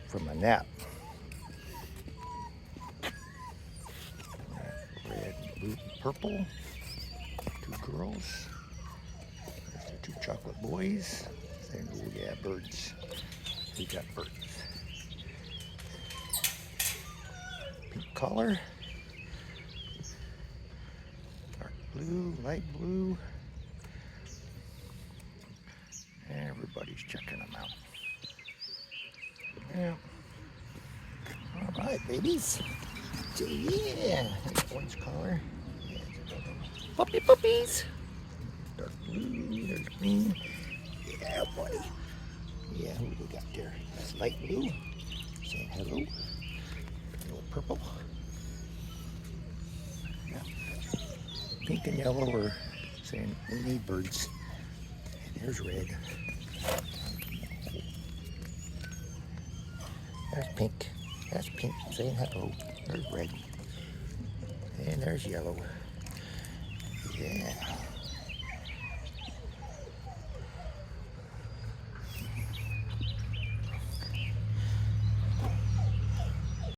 from a nap. Red, blue, and purple. Two girls. There's the two chocolate boys. Saying, oh yeah, birds. We got birds. Pink collar. Dark blue, light blue. Everybody's checking them out. Yeah. All right, babies. So, yeah. There's orange collar. Yeah, puppy puppies. Dark blue. There's green. Yeah, buddy. Yeah, who do we got there? That's light blue. Saying hello. A little purple. Yeah. Pink and yellow are saying we need birds. And there's red. There's pink. That's pink saying hello. There's red. And there's yellow. Yeah.